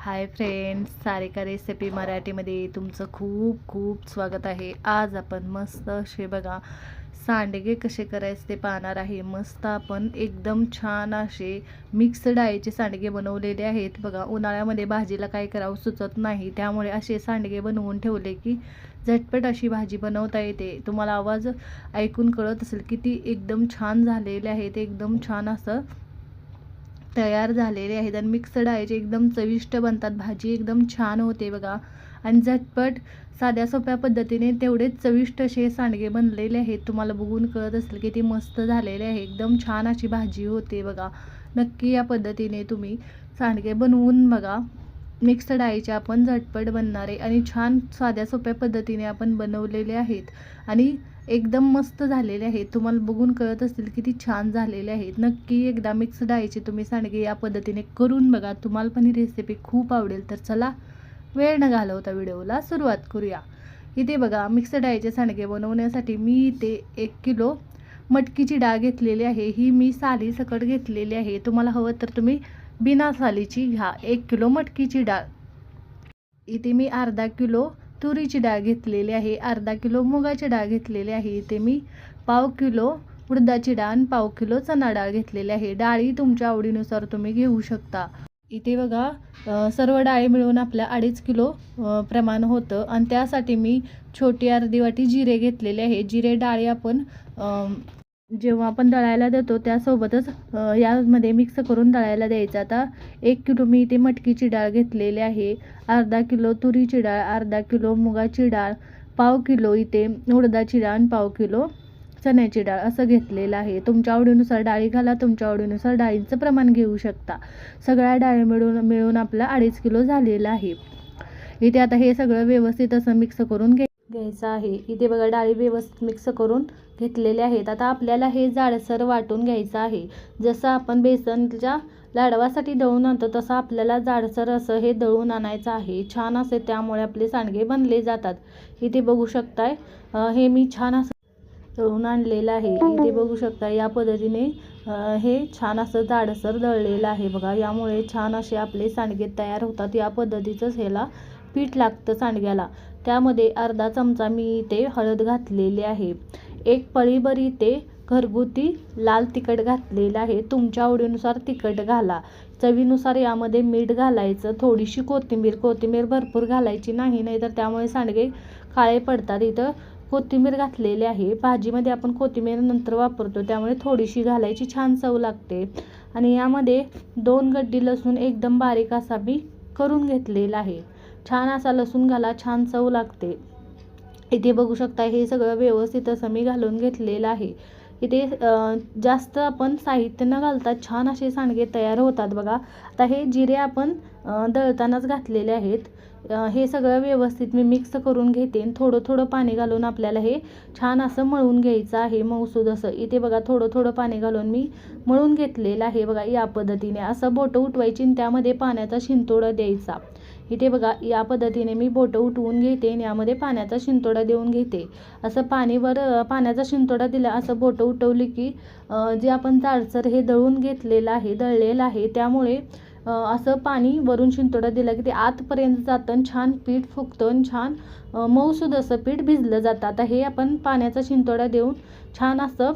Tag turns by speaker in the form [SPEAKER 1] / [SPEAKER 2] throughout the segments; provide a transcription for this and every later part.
[SPEAKER 1] Hi friends, Sarika recipe मराठीमध्ये तुमचं खूप खूप स्वागत आहे. आज आपण मस्त असे बघा सांडगे कसे करायचे ते पाहणार आहे. मस्त आपण एकदम छान असे मिक्स डाळीचे सांडगे बनवलेले आहेत. बघा उन्हाळ्यामध्ये भाजीला काय करावं सुचत नाही, त्यामुळे असे सांडगे बनवून ठेवले की झटपट अशी भाजी बनवता येते. तुम्हाला आवाज ऐकून कळत असेल किती एकदम छान झालेले आहेत. एकदम छान असं तयार झालेले आहेत आणि मिक्स डाळीचे एकदम चविष्ट बनतात. भाजी एकदम छान होते बघा आणि झटपट साध्या सोप्या पद्धतीने तेवढेच चविष्ट असे सांडगे बनलेले आहेत. तुम्हाला बघून कळत असेल की ते मस्त झालेले आहे. एकदम छान अशी भाजी होते बघा. नक्की या पद्धतीने तुम्ही सांडगे बनवून बघा. मिक्स डाळीचे आपण झटपट बनणारे आणि छान साध्या सोप्या पद्धतीने आपण बनवलेले आहेत आणि एकदम मस्त झालेले आहेत. तुम्हाला बघून कळत असेल किती छान झालेले आहेत. नक्की एकदा मिक्स डाळीचे तुम्ही सांडगे या पद्धतीने करून बघा. तुम्हाला पण ही रेसिपी खूप आवडेल. तर चला वेळ न घालवता व्हिडिओला सुरुवात करूया. इथे बघा मिक्स डाळीचे सांडगे बनवण्यासाठी मी इथे 1 किलो मटकीची डाळ घेतलेली आहे. ही मी सालीसकट घेतलेली आहे. तुम्हाला हवं तर तुम्ही बिना सालीची घ्या. 1 किलो मटकीची डाळ. इथे मी अर्धा किलो तुरीची डाळ घेतलेली आहे. अर्धा किलो मुगाची डाळ घेतलेली आहे. इथे मी पाव किलो उडदाची डाळ आणि पाव किलो चणा डाळ घेतलेली आहे. डाळी तुमच्या आवडीनुसार तुम्ही घेऊ शकता. इथे बघा सर्व डाळी मिळून आपल्या 2.5 किलो प्रमाण होतं आणि त्यासाठी मी छोटी अर्धी वाटी जिरे घेतलेले आहे. जिरे डाळी आपण जेव्हा आपण दळायला देतो त्यासोबतच यामध्ये मिक्स करून दळायला द्यायचं. आता 1 किलो मी इथे मटकीची डाळ घेतलेली आहे. अर्धा किलो तुरीची डाळ, अर्धा किलो मुगाची डाळ, पाव किलो इथे उडदाची डाळ आणि पाव किलो चण्याची डाळ असं घेतलेलं आहे. तुमच्या आवडीनुसार डाळी घाला. तुमच्या आवडीनुसार डाळींचं प्रमाण घेऊ शकता. सगळ्या डाळी मिळून आपला 2.5 किलो झालेला आहे. इथे आता हे सगळं व्यवस्थित असं मिक्स करून घ्यायचं आहे. इथे बघा डाळी व्यवस्थित मिक्स करून घेतलेले आहेत. आता आपल्याला हे जाडसर वाटून घ्यायचं आहे. जसं आपण बेसनच्या लाडवासाठी दळून आणतो तसं आपल्याला जाडसर असं हे दळून आणायचं आहे. छान असे त्यामुळे आपले सांडगे बनले जातात. इथे बघू शकताय हे मी छान असं दळून आणलेलं आहे. इथे बघू शकता या पद्धतीने हे छान असं जाडसर दळलेलं आहे बघा. यामुळे छान असे आपले सांडगे तयार होतात. या पद्धतीचंच ह्याला पीठ लागतं सांडग्याला. त्यामध्ये अर्धा चमचा मी इथे हळद घातलेली आहे. 1 पळीभर इथे घरगुती लाल तिखट घातलेलं आहे. तुमच्या आवडीनुसार तिखट घाला. चवीनुसार यामध्ये मीठ घालायचं. थोडीशी कोथिंबीर भरपूर घालायची नाही, नाहीतर त्यामुळे सांडगे काळे पडतात. इथं कोथिंबीर घातलेली आहे. भाजीमध्ये आपण कोथिंबीर नंतर वापरतो त्यामुळे थोडीशी घालायची, छान चव लागते. आणि यामध्ये 2 गड्डी लसूण एकदम बारीक असा मी करून घेतलेला आहे. छान असा लसूण घाला, छान चव लागते. इथे बघू शकता हे सगळं व्यवस्थित असं मी घालून घेतलेलं आहे. इथे जास्त आपण साहित्य न घालता छान असे सांडगे तयार होतात बघा. आता हे जिरे आपण दळतानाच घातलेले आहेत. हे सगळं व्यवस्थित मी मिक्स करून घेते. थोडं थोडं पाणी घालून आपल्याला हे छान असं मळून घ्यायचं आहे, मऊसूद असं. इथे बघा थोडं थोडं पाणी घालून मी मळून घेतलेलं आहे बघा. या पद्धतीने असं बोटं उठवायची आणि त्यामध्ये पाण्याचा शिंतोडा द्यायचा. इथे बघा या पद्धतीने मी बोटं उठवून घेते आणि यामध्ये पाण्याचा शिंतोडा देऊन घेते. असं पाण्याचा शिंतोडा दिला, असं बोटं उठवली की जे आपण जाडसर हे दळलेलं आहे त्यामुळे असं पाणी वरून शिंतोडा दिला की ते आतपर्यंत जातं आणि छान पीठ फुगतं आणि छान मऊसूद असं पीठ भिजलं जातं. आता हे आपण पाण्याचा शिंतोडा देऊन छान असं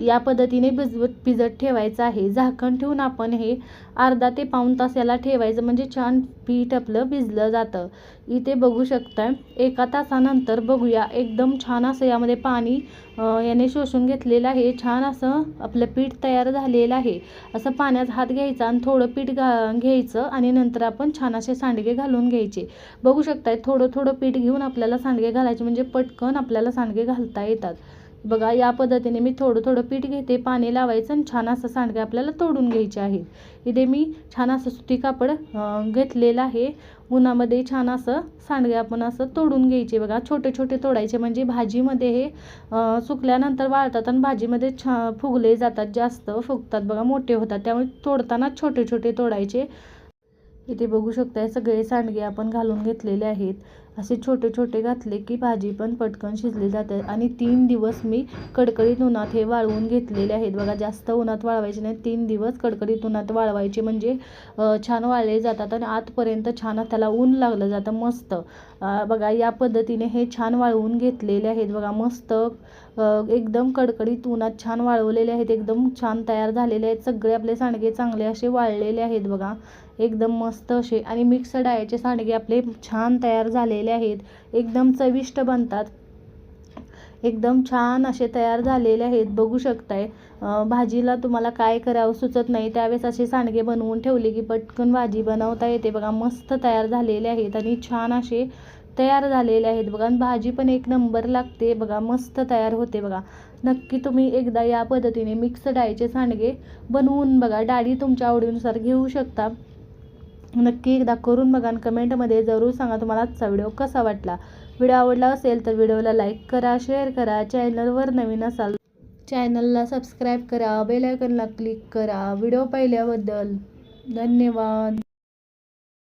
[SPEAKER 1] या पद्धतीने भिजत ठेवायचं आहे. झाकण ठेवून आपण हे अर्धा ते पाऊण तास याला ठेवायचं, म्हणजे छान पीठ आपलं भिजलं जातं. इथे बघू शकताय 1 तासानंतर बघूया एकदम छान असं यामध्ये पाणी याने शोषून घेतलेलं आहे. छान असं आपलं पीठ तयार झालेलं आहे. असं पाण्यात हात घ्यायचा आणि थोडं पीठ घ्यायचं आणि नंतर आपण छान असे सांडगे घालून घ्यायचे. बघू शकताय थोडं थोडं पीठ घेऊन आपल्याला सांडगे घालायचे, म्हणजे पटकन आपल्याला सांडगे घालता येतात. बघा या पद्धतीने मी थोडं थोडं पीठ घेते, पाणी लावायचं आणि छान असं सांडगे आपल्याला तोडून घ्यायचे आहेत. इथे मी छान असं सुती कापड घेतलेलं आहे. उन्हामध्ये छान असं सांडगे आपण असं तोडून घ्यायचे बघा. छोटे छोटे तोडायचे, म्हणजे भाजीमध्ये हे सुकल्यानंतर वाळतात आणि भाजीमध्ये फुगले जातात, जास्त फुगतात बघा, मोठे होतात. त्यामुळे तोडताना छोटे छोटे तोडायचे. इथे बघू शकताय सगळे सांडगे आपण घालून घेतलेले आहेत. असे छोटे छोटे घातले की भाजी पण पटकन शिजली जाते. आणि 3 दिवस मी कडकडीत उन्हात हे वाळवून घेतलेले आहेत बघा. जास्त उन्हात वाळवायचे नाही, 3 दिवस कडकडीत उन्हात वाळवायचे म्हणजे छान वाळले जातात आणि आतपर्यंत छान त्याला ऊन लागलं जातं मस्त. बघा या पद्धतीने हे छान वाळवून घेतलेले आहेत बघा. मस्त एकदम कडकडीत उन्हात छान वाळवलेले आहेत, एकदम छान तयार झालेले आहेत. सगळे आपले सांडगे चांगले असे वाळलेले आहेत बघा, एकदम मस्त असे. आणि मिक्स डाळीचे सांडगे आपले छान तयार झालेले आहेत, एकदम चविष्ट बनतात, एकदम छान असे तयार झालेले आहेत. बघू शकताय. भाजीला तुम्हाला काय करावं सुचत नाही त्यावेळेस असे सांडगे बनवून ठेवले की पटकन भाजी बनवता येते बघा. मस्त तयार झालेले आहेत आणि छान असे तयार झालेले आहेत बघा. आणि भाजी पण एक नंबर लागते बघा, मस्त तयार होते बघा. नक्की तुम्ही एकदा या पद्धतीने मिक्स डाळीचे सांडगे बनवून बघा. डाळी तुमच्या आवडीनुसार घेऊ शकता. नक्की एकदा करून बघा आणि कमेंटमध्ये जरूर सांगा तुम्हाला आजचा व्हिडिओ कसा वाटला. व्हिडिओ आवडला असेल तर व्हिडिओला लाईक करा, शेअर करा. चॅनलवर नवीन असाल चॅनलला सबस्क्राईब करा, बेल आयकॉनला क्लिक करा. व्हिडिओ पाहिल्याबद्दल धन्यवाद.